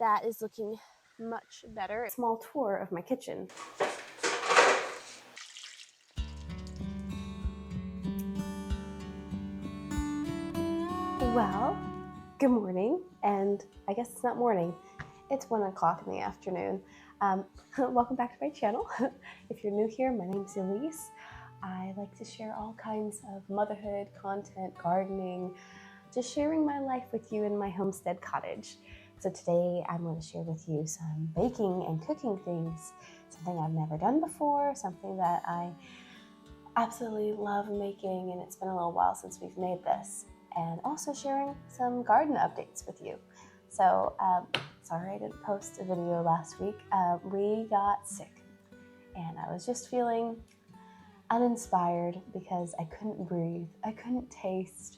That is looking much better. Small tour of my kitchen. Well, good morning, and I guess it's not morning. It's 1 o'clock in the afternoon. Welcome back to my channel. If you're new here, my name's Elise. I like to share all kinds of motherhood content, gardening, just sharing my life with you in my homestead cottage. So today I'm going to share with you some baking and cooking things, something I've never done before, something that I absolutely love making, and it's been a little while since we've made this, and also sharing some garden updates with you. So sorry I didn't post a video last week. We got sick and I was just feeling uninspired because I couldn't breathe, I couldn't taste,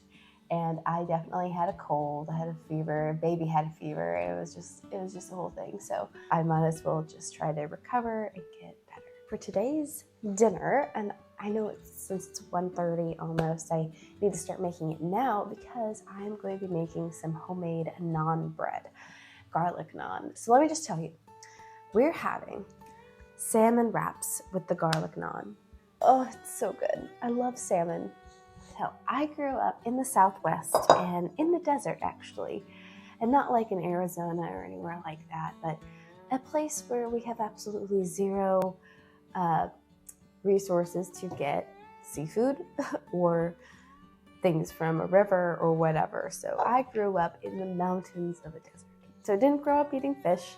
and I definitely had a cold. I had a fever, baby had a fever. It was just a whole thing. So I might as well just try to recover and get better. For today's dinner, and I know since it's 1:30 almost, I need to start making it now because I'm going to be making some homemade naan bread, garlic naan. So let me just tell you, we're having salmon wraps with the garlic naan. Oh, it's so good. I love salmon. So I grew up in the Southwest and in the desert actually, and not like in Arizona or anywhere like that, but a place where we have absolutely zero resources to get seafood or things from a river or whatever. So I grew up in the mountains of the desert. So I didn't grow up eating fish,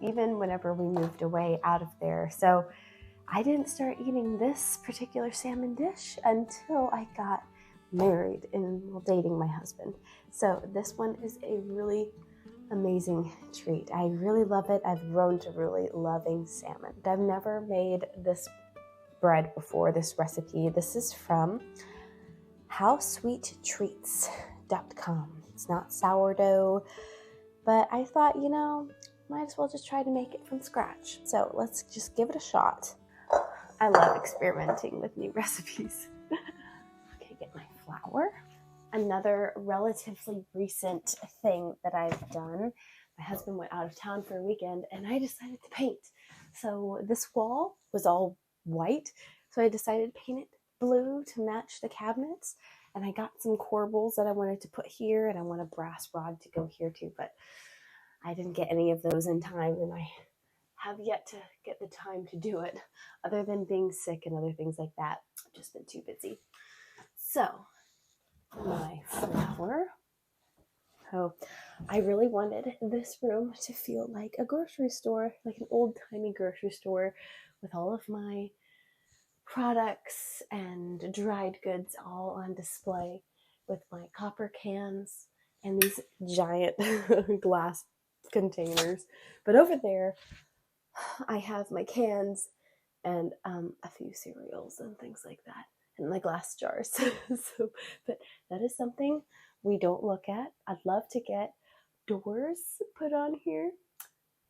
even whenever we moved away out of there. So I didn't start eating this particular salmon dish until I got married and dating my husband. So this one is a really amazing treat. I really love it. I've grown to really loving salmon. I've never made this bread before, this recipe. This is from howsweettreats.com. It's not sourdough, but I thought, might as well just try to make it from scratch. So let's just give it a shot. I love experimenting with new recipes. Okay, get my flour. Another relatively recent thing that I've done, my husband went out of town for a weekend and I decided to paint. So this wall was all white, so I decided to paint it blue to match the cabinets, and I got some corbels that I wanted to put here, and I want a brass rod to go here too, but I didn't get any of those in time, and I have yet to get the time to do it, other than being sick and other things like that. I've just been too busy. So my flour. Oh, I really wanted this room to feel like a grocery store, like an old-timey grocery store with all of my products and dried goods all on display, with my copper cans and these giant glass containers. But over there, I have my cans and a few cereals and things like that, and my glass jars. But that is something we don't look at. I'd love to get doors put on here,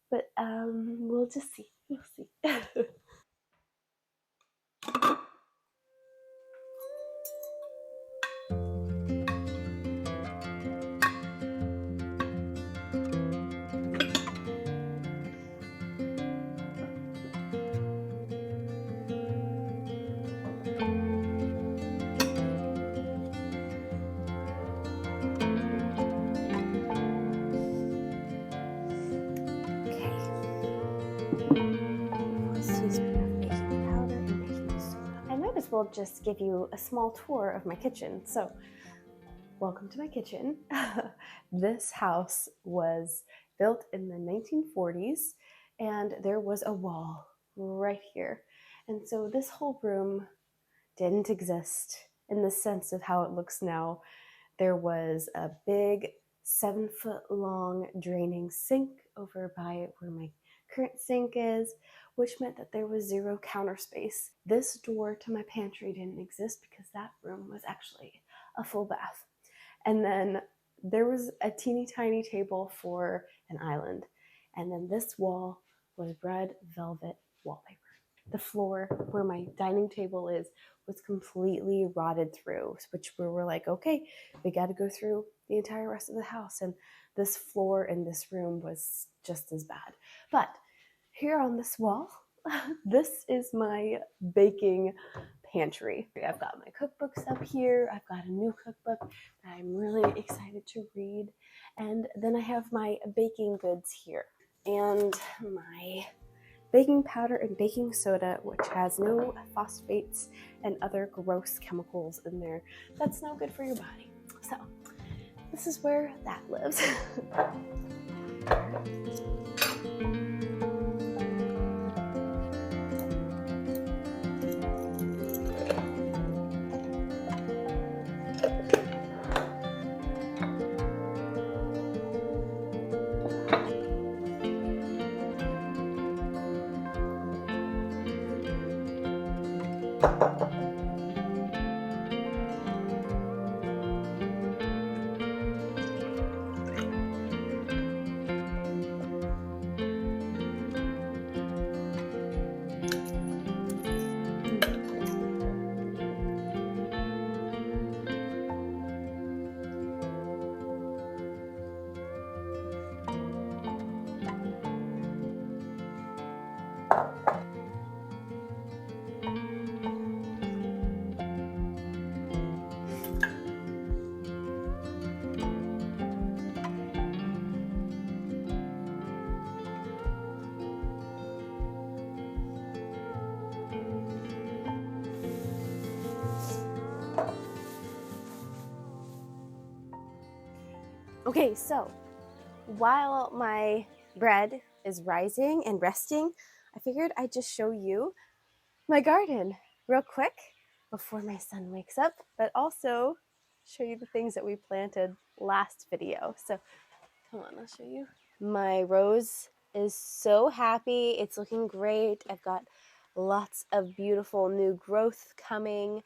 but we'll just see. We'll see. Will just give you a small tour of my kitchen. So welcome to my kitchen. This house was built in the 1940s, and there was a wall right here, and so this whole room didn't exist in the sense of how it looks now. There was a big 7-foot long draining sink over by where my current sink is, which meant that there was zero counter space. This door to my pantry didn't exist because that room was actually a full bath. And then there was a teeny tiny table for an island. And then this wall was red velvet wallpaper. The floor where my dining table is was completely rotted through, which we were like, okay, we got to go through the entire rest of the house and this floor in this room was just as bad. But here on this wall, this is my baking pantry. I've got my cookbooks up here. I've got a new cookbook that I'm really excited to read. And then I have my baking goods here and my baking powder and baking soda, which has no phosphates and other gross chemicals in there. That's no good for your body. So this is where that lives. Okay, so while my bread is rising and resting, I figured I'd just show you my garden real quick before my son wakes up, but also show you the things that we planted last video. So come on, I'll show you. My rose is so happy. It's looking great. I've got lots of beautiful new growth coming.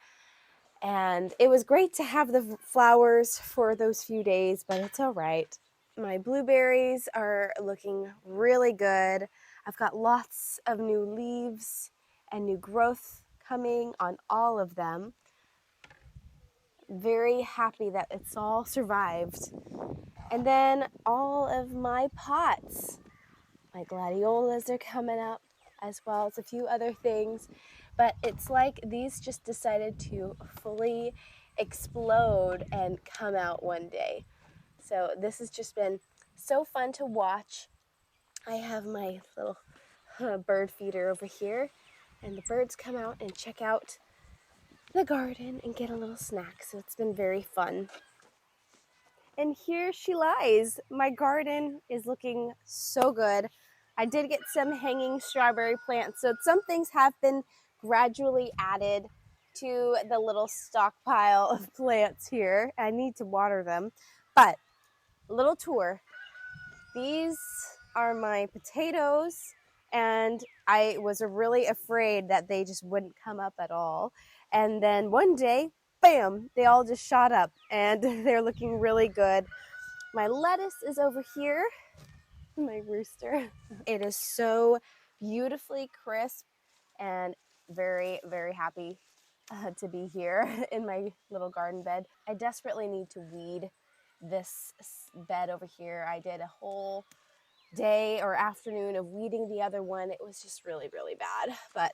And it was great to have the flowers for those few days, but it's all right. My blueberries are looking really good. I've got lots of new leaves and new growth coming on all of them. Very happy that it's all survived. And then all of my pots. My gladiolas are coming up as well as a few other things. But it's like these just decided to fully explode and come out one day. So this has just been so fun to watch. I have my little bird feeder over here, and the birds come out and check out the garden and get a little snack. So it's been very fun. And here she lies. My garden is looking so good. I did get some hanging strawberry plants, so some things have been gradually added to the little stockpile of plants here. I need to water them, but a little tour. These are my potatoes, and I was really afraid that they just wouldn't come up at all. And then one day, bam, they all just shot up, and they're looking really good. My lettuce is over here. My rooster. It is so beautifully crisp and very, very happy to be here in my little garden bed. I desperately need to weed this bed over here. I did a whole day or afternoon of weeding the other one. It was just really, really bad, but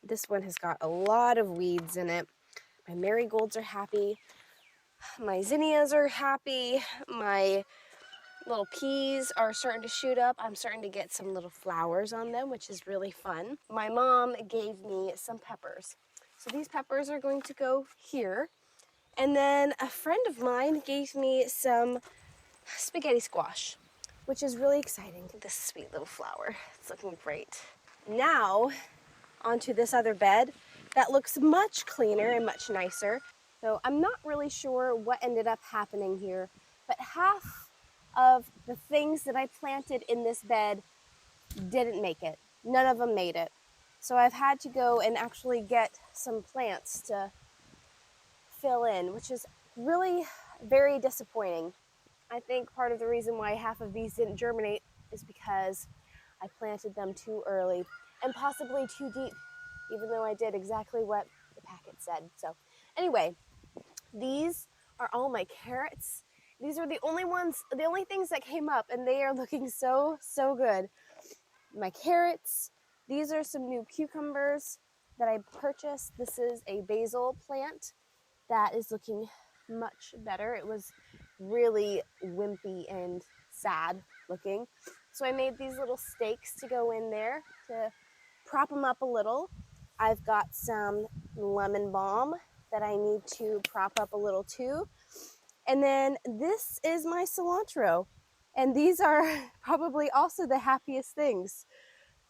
this one has got a lot of weeds in it. My marigolds are happy. My zinnias are happy. My little peas are starting to shoot up. I'm starting to get some little flowers on them, which is really fun. My mom gave me some peppers. So these peppers are going to go here. And then a friend of mine gave me some spaghetti squash, which is really exciting. This sweet little flower. It's looking great. Now, onto this other bed that looks much cleaner and much nicer. So I'm not really sure what ended up happening here, but half of the things that I planted in this bed didn't make it. None of them made it. So I've had to go and actually get some plants to fill in, which is really very disappointing. I think part of the reason why half of these didn't germinate is because I planted them too early and possibly too deep, even though I did exactly what the packet said. So anyway, these are all my carrots These are the only things that came up, and they are looking so, so good. My carrots. These are some new cucumbers that I purchased. This is a basil plant that is looking much better. It was really wimpy and sad looking. So I made these little stakes to go in there to prop them up a little. I've got some lemon balm that I need to prop up a little too. And then this is my cilantro. And these are probably also the happiest things.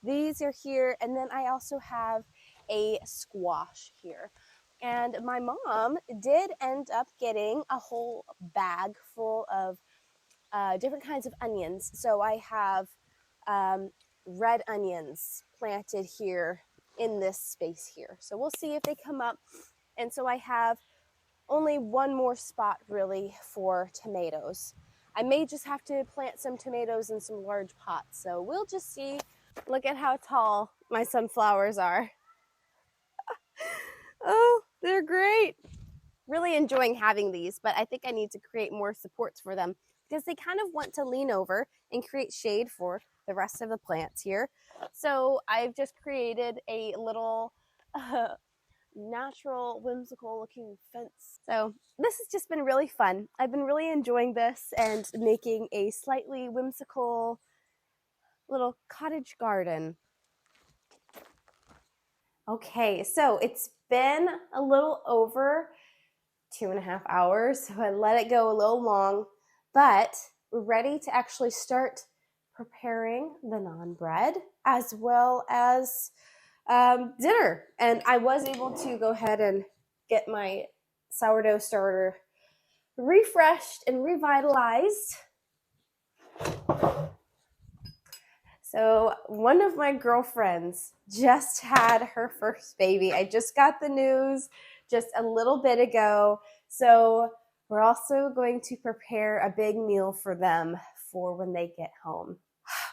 These are here. And then I also have a squash here. And my mom did end up getting a whole bag full of different kinds of onions. So I have red onions planted here in this space here. So we'll see if they come up. And so I have only one more spot really for tomatoes. I may just have to plant some tomatoes in some large pots. So we'll just see. Look at how tall my sunflowers are. Oh, they're great. Really enjoying having these, but I think I need to create more supports for them because they kind of want to lean over and create shade for the rest of the plants here. So I've just created a little natural, whimsical looking fence. So this has just been really fun. I've been really enjoying this and making a slightly whimsical little cottage garden. Okay, so it's been a little over 2.5 hours, so I let it go a little long, but we're ready to actually start preparing the naan bread as well as dinner. And I was able to go ahead and get my sourdough starter refreshed and revitalized. So one of my girlfriends just had her first baby. I just got the news just a little bit ago. So we're also going to prepare a big meal for them for when they get home.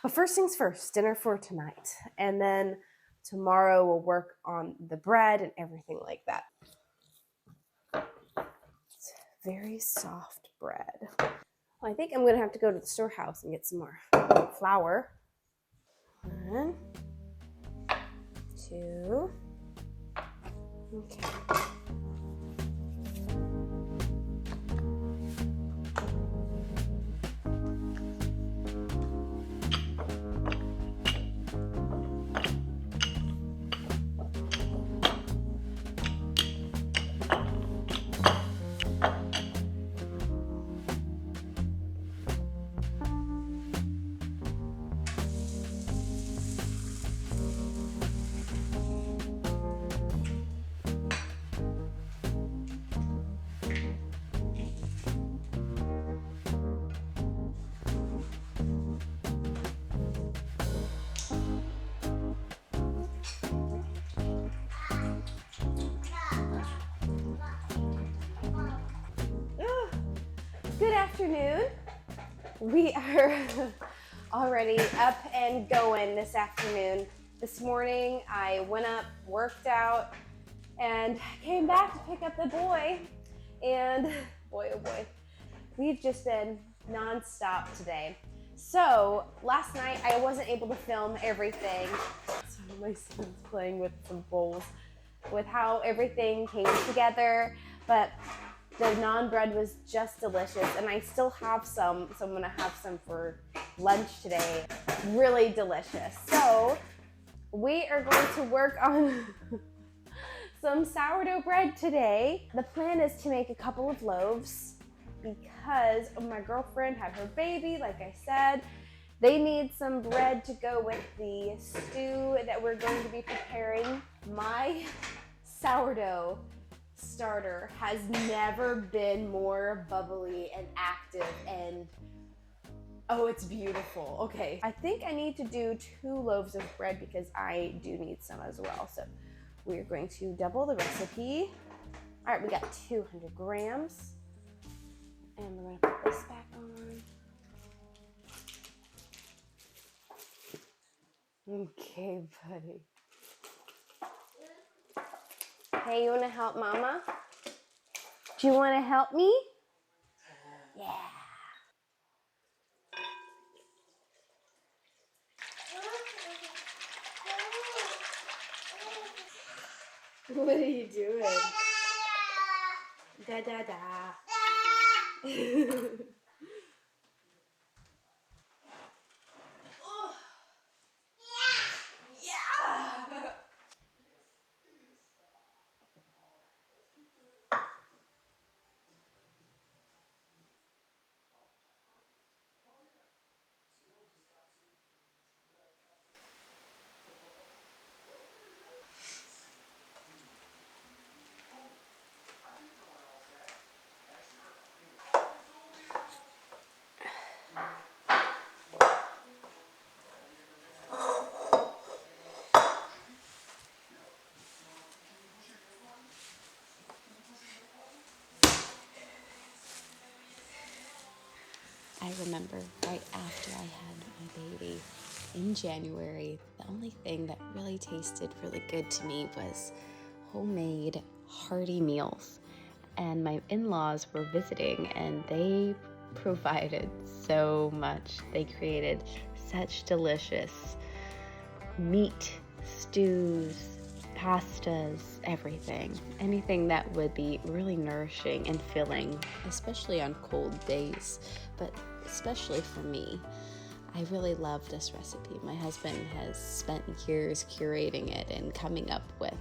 But first things first, dinner for tonight. And then tomorrow we'll work on the bread and everything like that. It's very soft bread. Well, I think I'm gonna have to go to the storehouse and get some more flour. 1, 2, okay. Good afternoon. We are already up and going this afternoon. This morning I went up, worked out, and came back to pick up the boy. And boy, oh boy, we've just been nonstop today. So last night I wasn't able to film everything. So my son's playing with some bowls with how everything came together, but the naan bread was just delicious, and I still have some, so I'm gonna have some for lunch today. Really delicious. So we are going to work on some sourdough bread today. The plan is to make a couple of loaves because my girlfriend had her baby, like I said. They need some bread to go with the stew that we're going to be preparing. My sourdough starter has never been more bubbly and active, and oh, it's beautiful. Okay, I think I need to do 2 loaves of bread because I do need some as well. So we're going to double the recipe. All right, we got 200 grams. And we're gonna put this back on. Okay, buddy. Hey, you wanna help Mama? Do you wanna help me? Yeah. What are you doing? Da da da. I remember right after I had my baby in January, the only thing that really tasted really good to me was homemade hearty meals. And my in-laws were visiting and they provided so much. They created such delicious meat, stews, pastas, everything. Anything that would be really nourishing and filling, especially on cold days, but especially for me. I really love this recipe. My husband has spent years curating it and coming up with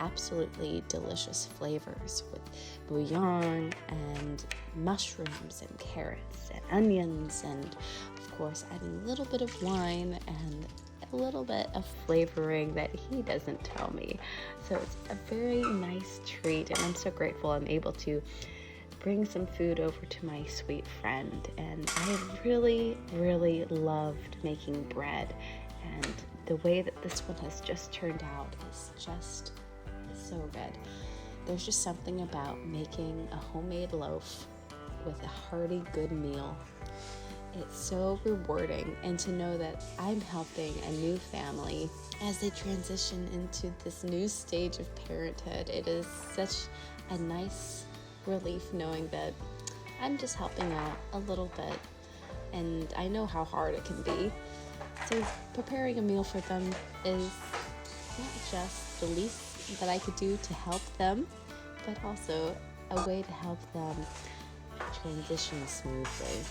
absolutely delicious flavors with bouillon and mushrooms and carrots and onions, and of course adding a little bit of wine and a little bit of flavoring that he doesn't tell me. So it's a very nice treat, and I'm so grateful I'm able to bring some food over to my sweet friend. And I really, really loved making bread, and the way that this one has just turned out is just so good. There's just something about making a homemade loaf with a hearty, good meal. It's so rewarding, and to know that I'm helping a new family as they transition into this new stage of parenthood. It is such a nice relief knowing that I'm just helping out a little bit, and I know how hard it can be. So preparing a meal for them is not just the least that I could do to help them, but also a way to help them transition smoothly.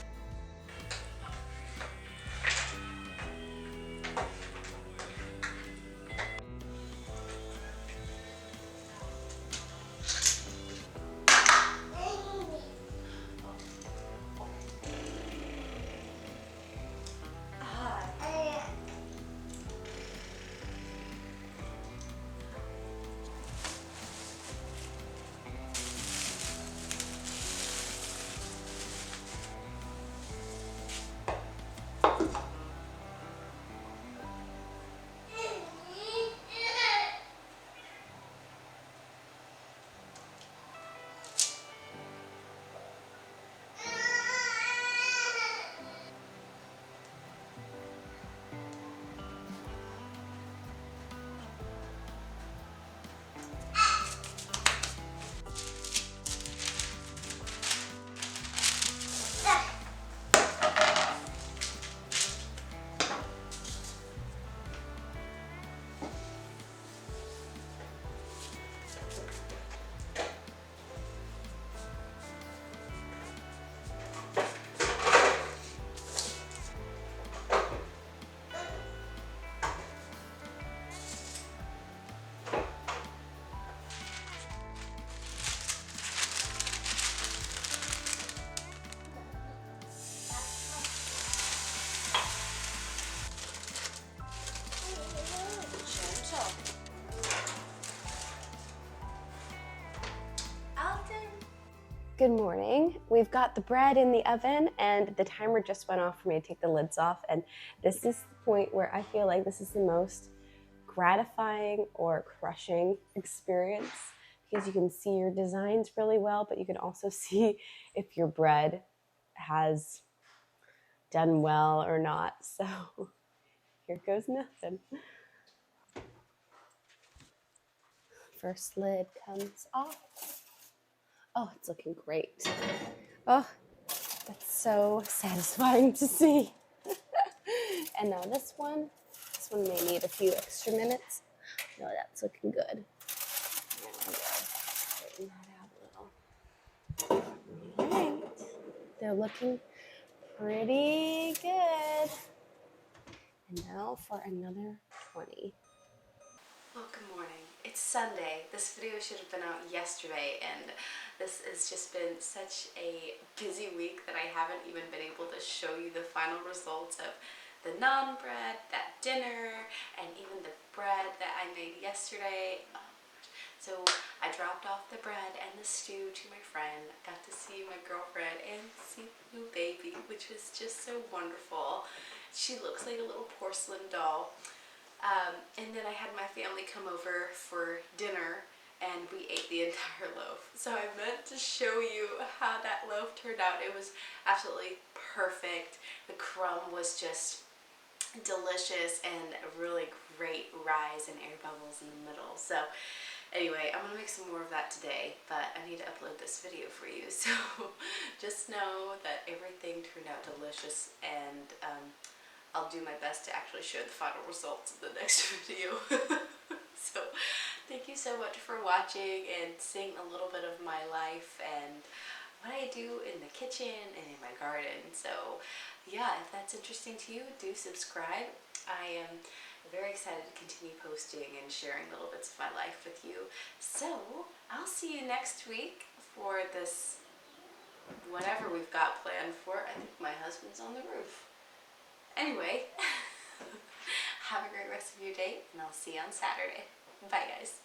Good morning. We've got the bread in the oven and the timer just went off for me to take the lids off, and this is the point where I feel like this is the most gratifying or crushing experience, because you can see your designs really well, but you can also see if your bread has done well or not. So here goes nothing. First lid comes off. Oh, it's looking great. Oh, that's so satisfying to see. And now this one may need a few extra minutes. No, that's looking good. straighten that out a little. All right. They're looking pretty good. And now for another 20. Well, good morning. It's Sunday. This video should have been out yesterday, and this has just been such a busy week that I haven't even been able to show you the final results of the naan bread, that dinner, and even the bread that I made yesterday. So I dropped off the bread and the stew to my friend. I got to see my girlfriend and see the new baby, which was just so wonderful. She looks like a little porcelain doll. And then I had my family come over for dinner and we ate the entire loaf. So I meant to show you how that loaf turned out. It was absolutely perfect. The crumb was just delicious and a really great rise and air bubbles in the middle. So anyway, I'm gonna make some more of that today, but I need to upload this video for you. So just know that everything turned out delicious, and I'll do my best to actually show the final results in the next video. So thank you so much for watching and seeing a little bit of my life and what I do in the kitchen and in my garden. So yeah, if that's interesting to you, do subscribe. I am very excited to continue posting and sharing little bits of my life with you. So I'll see you next week for this, whatever we've got planned for. I think my husband's on the roof. Anyway, have a great rest of your day, and I'll see you on Saturday. Bye, guys.